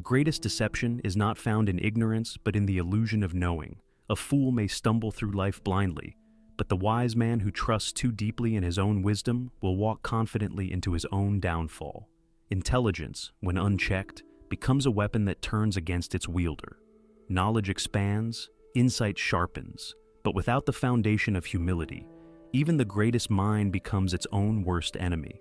greatest deception is not found in ignorance, but in the illusion of knowing. A fool may stumble through life blindly, but the wise man who trusts too deeply in his own wisdom will walk confidently into his own downfall. Intelligence, when unchecked, becomes a weapon that turns against its wielder. Knowledge expands, insight sharpens, but without the foundation of humility, even the greatest mind becomes its own worst enemy.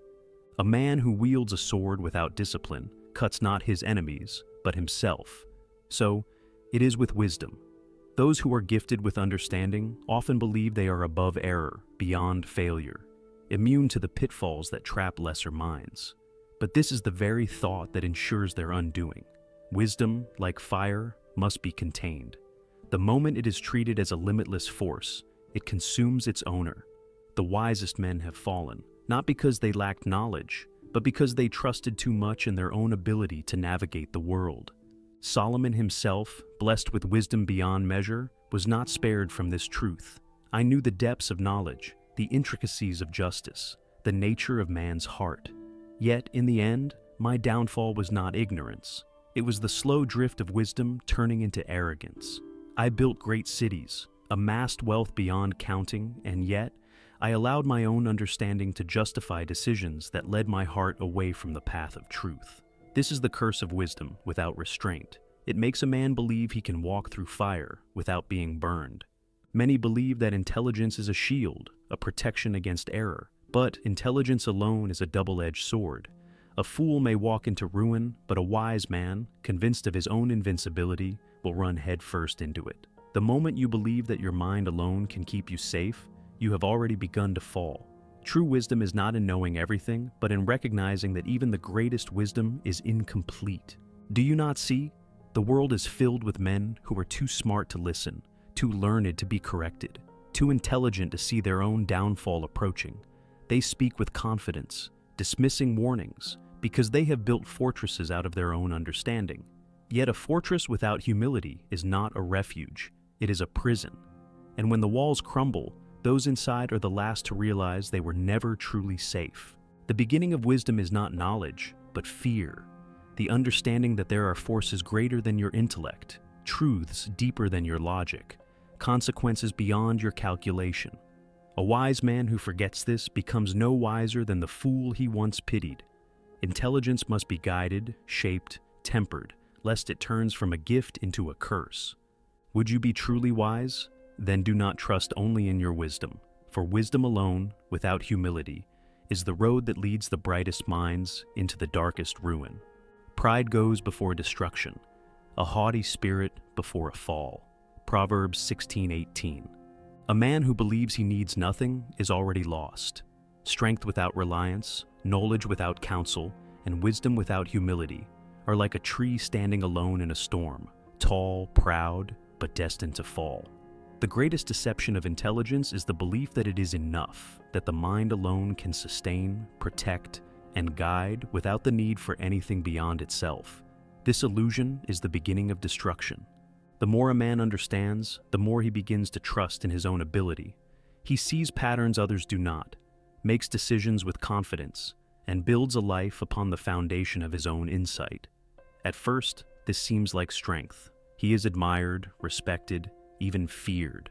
A man who wields a sword without discipline cuts not his enemies, but himself. So, it is with wisdom. Those who are gifted with understanding often believe they are above error, beyond failure, immune to the pitfalls that trap lesser minds. But this is the very thought that ensures their undoing. Wisdom, like fire, must be contained. The moment it is treated as a limitless force, it consumes its owner. The wisest men have fallen, not because they lacked knowledge, but because they trusted too much in their own ability to navigate the world. Solomon himself, blessed with wisdom beyond measure, was not spared from this truth. I knew the depths of knowledge, the intricacies of justice, the nature of man's heart. Yet, in the end, my downfall was not ignorance. It was the slow drift of wisdom turning into arrogance. I built great cities, amassed wealth beyond counting, and yet, I allowed my own understanding to justify decisions that led my heart away from the path of truth. This is the curse of wisdom without restraint. It makes a man believe he can walk through fire without being burned. Many believe that intelligence is a shield, a protection against error. But intelligence alone is a double-edged sword. A fool may walk into ruin, but a wise man, convinced of his own invincibility, will run headfirst into it. The moment you believe that your mind alone can keep you safe, you have already begun to fall. True wisdom is not in knowing everything, but in recognizing that even the greatest wisdom is incomplete. Do you not see? The world is filled with men who are too smart to listen, too learned to be corrected, too intelligent to see their own downfall approaching. They speak with confidence, dismissing warnings, because they have built fortresses out of their own understanding. Yet a fortress without humility is not a refuge, it is a prison. And when the walls crumble, those inside are the last to realize they were never truly safe. The beginning of wisdom is not knowledge, but fear. The understanding that there are forces greater than your intellect, truths deeper than your logic, consequences beyond your calculation. A wise man who forgets this becomes no wiser than the fool he once pitied. Intelligence must be guided, shaped, tempered, lest it turns from a gift into a curse. Would you be truly wise? Then do not trust only in your wisdom, for wisdom alone, without humility, is the road that leads the brightest minds into the darkest ruin. Pride goes before destruction, a haughty spirit before a fall. Proverbs 16:18. A man who believes he needs nothing is already lost. Strength without reliance, knowledge without counsel, and wisdom without humility are like a tree standing alone in a storm, tall, proud, but destined to fall. The greatest deception of intelligence is the belief that it is enough, that the mind alone can sustain, protect, and guide without the need for anything beyond itself. This illusion is the beginning of destruction. The more a man understands, the more he begins to trust in his own ability. He sees patterns others do not, makes decisions with confidence, and builds a life upon the foundation of his own insight. At first, this seems like strength. He is admired, respected, even feared.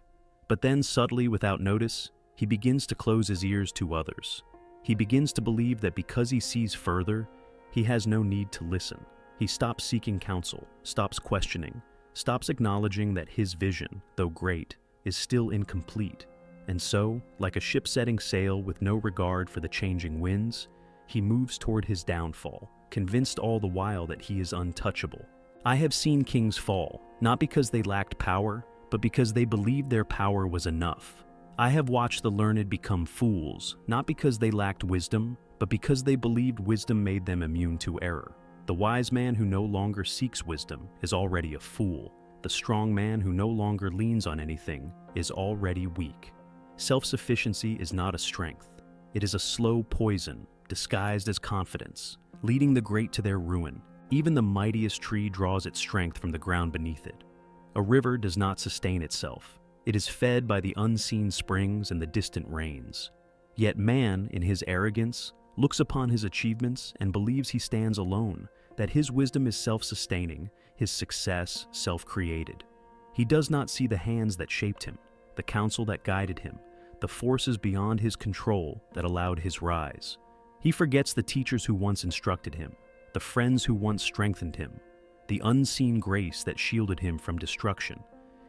But then subtly, without notice, he begins to close his ears to others. He begins to believe that because he sees further, he has no need to listen. He stops seeking counsel, stops questioning, stops acknowledging that his vision, though great, is still incomplete. And so, like a ship setting sail with no regard for the changing winds, he moves toward his downfall, convinced all the while that he is untouchable. I have seen kings fall, not because they lacked power, but because they believed their power was enough. I have watched the learned become fools, not because they lacked wisdom, but because they believed wisdom made them immune to error. The wise man who no longer seeks wisdom is already a fool. The strong man who no longer leans on anything is already weak. Self-sufficiency is not a strength. It is a slow poison, disguised as confidence, leading the great to their ruin. Even the mightiest tree draws its strength from the ground beneath it. A river does not sustain itself. It is fed by the unseen springs and the distant rains. Yet man, in his arrogance, looks upon his achievements and believes he stands alone, that his wisdom is self-sustaining, his success self-created. He does not see the hands that shaped him, the counsel that guided him, the forces beyond his control that allowed his rise. He forgets the teachers who once instructed him, the friends who once strengthened him, the unseen grace that shielded him from destruction.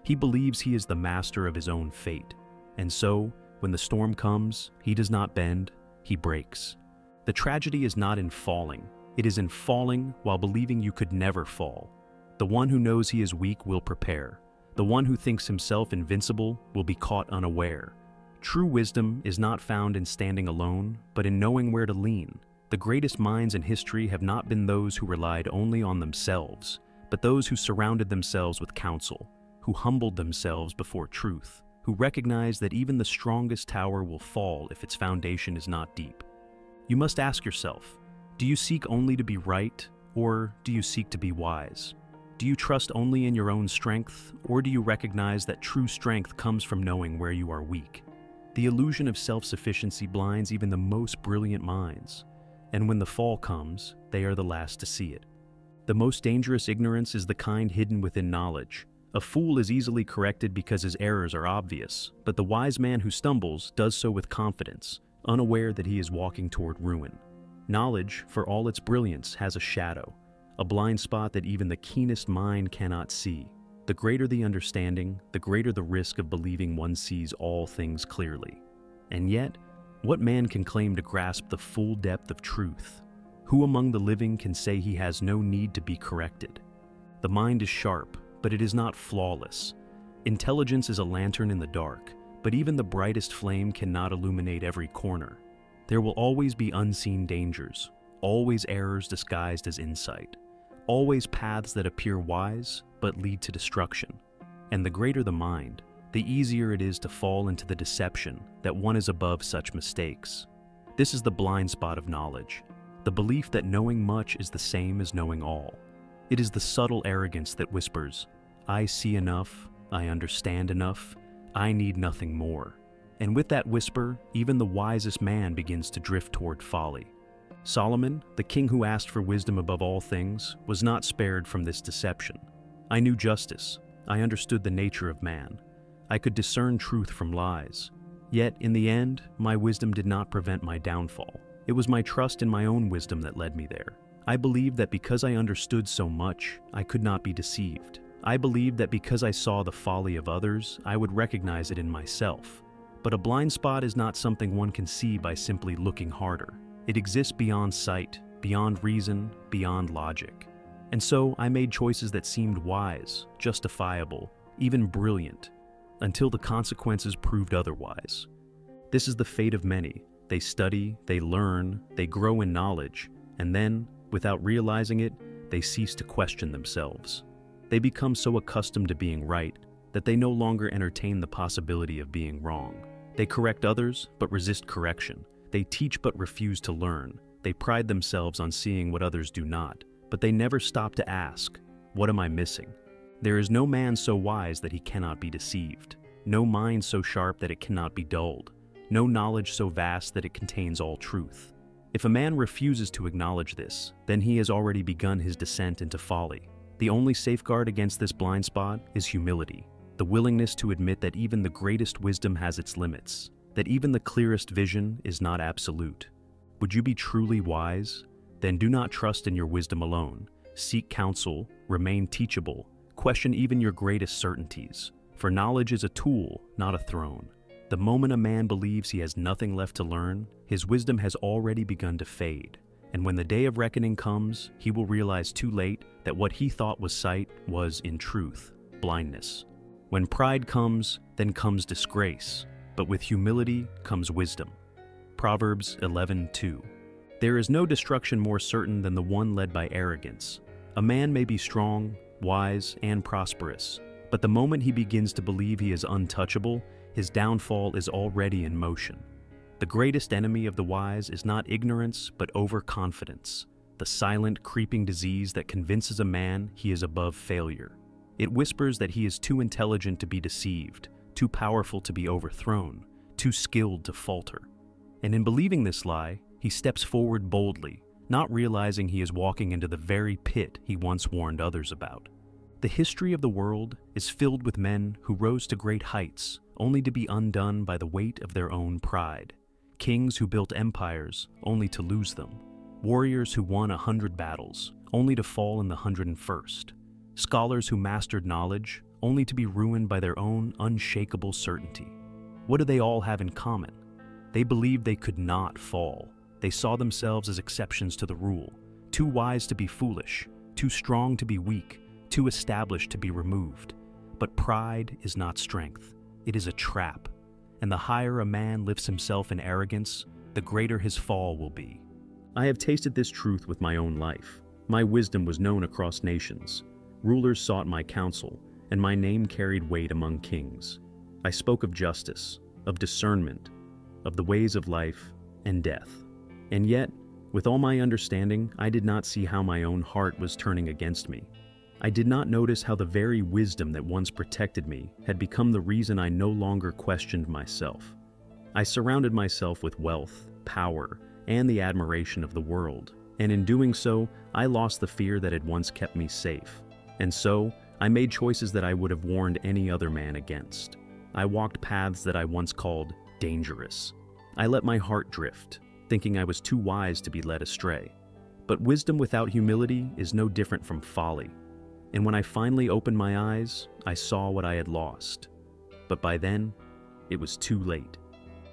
He believes he is the master of his own fate. And so, when the storm comes, he does not bend, he breaks. The tragedy is not in falling, it is in falling while believing you could never fall. The one who knows he is weak will prepare. The one who thinks himself invincible will be caught unaware. True wisdom is not found in standing alone, but in knowing where to lean. The greatest minds in history have not been those who relied only on themselves, but those who surrounded themselves with counsel, who humbled themselves before truth, who recognized that even the strongest tower will fall if its foundation is not deep. You must ask yourself, do you seek only to be right, or do you seek to be wise? Do you trust only in your own strength, or do you recognize that true strength comes from knowing where you are weak? The illusion of self-sufficiency blinds even the most brilliant minds, and when the fall comes, they are the last to see it. The most dangerous ignorance is the kind hidden within knowledge. A fool is easily corrected because his errors are obvious, but the wise man who stumbles does so with confidence, unaware that he is walking toward ruin. Knowledge, for all its brilliance, has a shadow, a blind spot that even the keenest mind cannot see. The greater the understanding, the greater the risk of believing one sees all things clearly. And yet, what man can claim to grasp the full depth of truth? Who among the living can say he has no need to be corrected? The mind is sharp, but it is not flawless. Intelligence is a lantern in the dark, but even the brightest flame cannot illuminate every corner. There will always be unseen dangers, always errors disguised as insight, always paths that appear wise but lead to destruction. And the greater the mind, the easier it is to fall into the deception that one is above such mistakes. This is the blind spot of knowledge, the belief that knowing much is the same as knowing all. It is the subtle arrogance that whispers, "I see enough, I understand enough, I need nothing more." And with that whisper, even the wisest man begins to drift toward folly. Solomon, the king who asked for wisdom above all things, was not spared from this deception. I knew justice. I understood the nature of man. I could discern truth from lies. Yet, in the end, my wisdom did not prevent my downfall. It was my trust in my own wisdom that led me there. I believed that because I understood so much, I could not be deceived. I believed that because I saw the folly of others, I would recognize it in myself. But a blind spot is not something one can see by simply looking harder. It exists beyond sight, beyond reason, beyond logic. And so I made choices that seemed wise, justifiable, even brilliant, until the consequences proved otherwise. This is the fate of many. They study, they learn, they grow in knowledge, and then, without realizing it, they cease to question themselves. They become so accustomed to being right that they no longer entertain the possibility of being wrong. They correct others, but resist correction. They teach but refuse to learn. They pride themselves on seeing what others do not, but they never stop to ask, "What am I missing?" There is no man so wise that he cannot be deceived, no mind so sharp that it cannot be dulled, no knowledge so vast that it contains all truth. If a man refuses to acknowledge this, then he has already begun his descent into folly. The only safeguard against this blind spot is humility, the willingness to admit that even the greatest wisdom has its limits, that even the clearest vision is not absolute. Would you be truly wise? Then do not trust in your wisdom alone. Seek counsel, remain teachable, question even your greatest certainties. For knowledge is a tool, not a throne. The moment a man believes he has nothing left to learn, his wisdom has already begun to fade. And when the day of reckoning comes, he will realize too late that what he thought was sight was, in truth, blindness. When pride comes, then comes disgrace, but with humility comes wisdom. Proverbs 11:2. There is no destruction more certain than the one led by arrogance. A man may be strong, wise, and prosperous, but the moment he begins to believe he is untouchable, his downfall is already in motion. The greatest enemy of the wise is not ignorance, but overconfidence, the silent, creeping disease that convinces a man he is above failure. It whispers that he is too intelligent to be deceived, too powerful to be overthrown, too skilled to falter. And in believing this lie, he steps forward boldly, not realizing he is walking into the very pit he once warned others about. The history of the world is filled with men who rose to great heights only to be undone by the weight of their own pride. Kings who built empires only to lose them. Warriors who won 100 battles only to fall in the 101st. Scholars who mastered knowledge only to be ruined by their own unshakable certainty. What do they all have in common? They believed they could not fall. They saw themselves as exceptions to the rule, too wise to be foolish, too strong to be weak, too established to be removed. But pride is not strength. It is a trap. And the higher a man lifts himself in arrogance, the greater his fall will be. I have tasted this truth with my own life. My wisdom was known across nations. Rulers sought my counsel, and my name carried weight among kings. I spoke of justice, of discernment, of the ways of life and death. And yet, with all my understanding, I did not see how my own heart was turning against me. I did not notice how the very wisdom that once protected me had become the reason I no longer questioned myself. I surrounded myself with wealth, power, and the admiration of the world, and in doing so, I lost the fear that had once kept me safe. And so, I made choices that I would have warned any other man against. I walked paths that I once called dangerous. I let my heart drift, thinking I was too wise to be led astray. But wisdom without humility is no different from folly. And when I finally opened my eyes, I saw what I had lost. But by then, it was too late.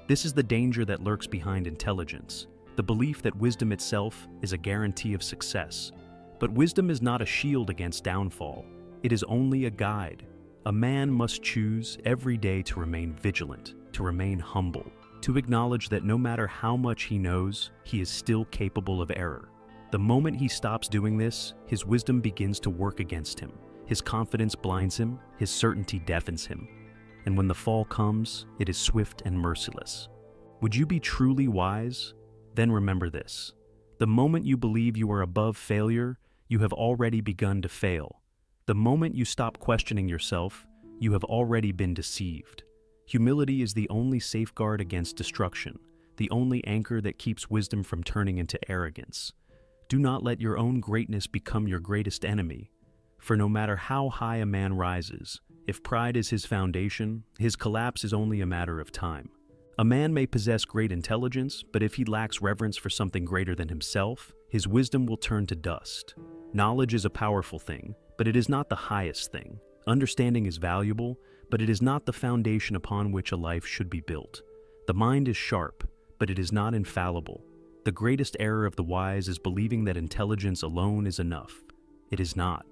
This is the danger that lurks behind intelligence, the belief that wisdom itself is a guarantee of success. But wisdom is not a shield against downfall. It is only a guide. A man must choose every day to remain vigilant, to remain humble, to acknowledge that no matter how much he knows, he is still capable of error. The moment he stops doing this, his wisdom begins to work against him. His confidence blinds him, his certainty deafens him. And when the fall comes, it is swift and merciless. Would you be truly wise? Then remember this. The moment you believe you are above failure, you have already begun to fail. The moment you stop questioning yourself, you have already been deceived. Humility is the only safeguard against destruction, the only anchor that keeps wisdom from turning into arrogance. Do not let your own greatness become your greatest enemy. For no matter how high a man rises, if pride is his foundation, his collapse is only a matter of time. A man may possess great intelligence, but if he lacks reverence for something greater than himself, his wisdom will turn to dust. Knowledge is a powerful thing, but it is not the highest thing. Understanding is valuable, but it is not the foundation upon which a life should be built. The mind is sharp, but it is not infallible. The greatest error of the wise is believing that intelligence alone is enough. It is not.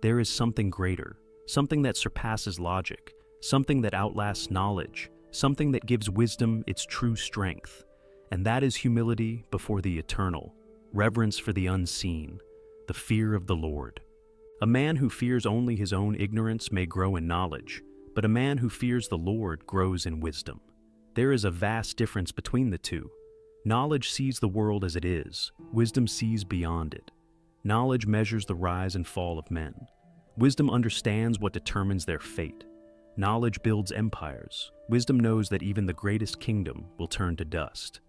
There is something greater, something that surpasses logic, something that outlasts knowledge, something that gives wisdom its true strength. And that is humility before the eternal, reverence for the unseen, the fear of the Lord. A man who fears only his own ignorance may grow in knowledge, but a man who fears the Lord grows in wisdom. There is a vast difference between the two. Knowledge sees the world as it is, wisdom sees beyond it. Knowledge measures the rise and fall of men. Wisdom understands what determines their fate. Knowledge builds empires. Wisdom knows that even the greatest kingdom will turn to dust.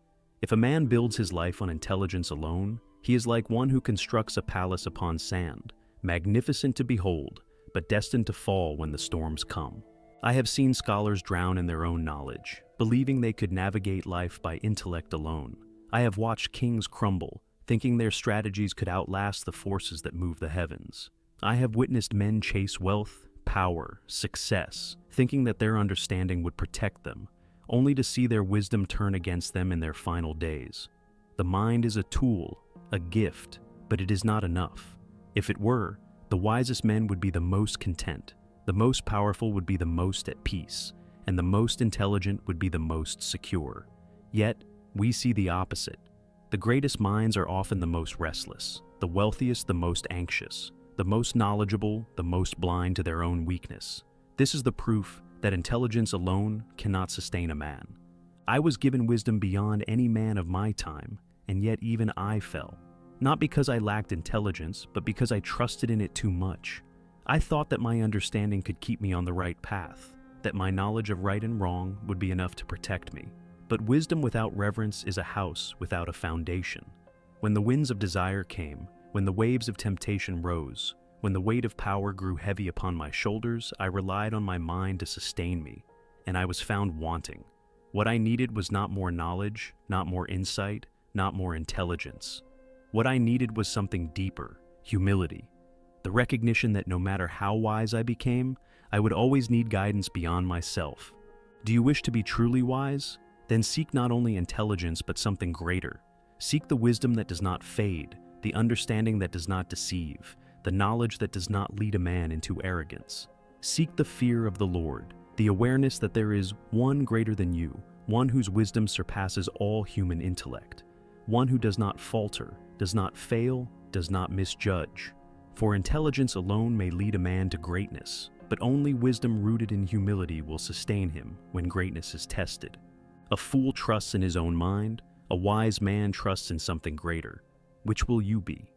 If a man builds his life on intelligence alone, he is like one who constructs a palace upon sand, magnificent to behold, but destined to fall when the storms come. I have seen scholars drown in their own knowledge, believing they could navigate life by intellect alone. I have watched kings crumble, thinking their strategies could outlast the forces that move the heavens. I have witnessed men chase wealth, power, success, thinking that their understanding would protect them, only to see their wisdom turn against them in their final days. The mind is a tool, a gift, but it is not enough. If it were, the wisest men would be the most content, the most powerful would be the most at peace, and the most intelligent would be the most secure. Yet, we see the opposite. The greatest minds are often the most restless, the wealthiest the most anxious, the most knowledgeable the most blind to their own weakness. This is the proof that intelligence alone cannot sustain a man. I was given wisdom beyond any man of my time, and yet even I fell. Not because I lacked intelligence, but because I trusted in it too much. I thought that my understanding could keep me on the right path, that my knowledge of right and wrong would be enough to protect me. But wisdom without reverence is a house without a foundation. When the winds of desire came, when the waves of temptation rose, when the weight of power grew heavy upon my shoulders, I relied on my mind to sustain me, and I was found wanting. What I needed was not more knowledge, not more insight, not more intelligence. What I needed was something deeper, humility. The recognition that no matter how wise I became, I would always need guidance beyond myself. Do you wish to be truly wise? Then seek not only intelligence but something greater. Seek the wisdom that does not fade, the understanding that does not deceive, the knowledge that does not lead a man into arrogance. Seek the fear of the Lord, the awareness that there is one greater than you, one whose wisdom surpasses all human intellect, one who does not falter, does not fail, does not misjudge. For intelligence alone may lead a man to greatness, but only wisdom rooted in humility will sustain him when greatness is tested. A fool trusts in his own mind, a wise man trusts in something greater. Which will you be?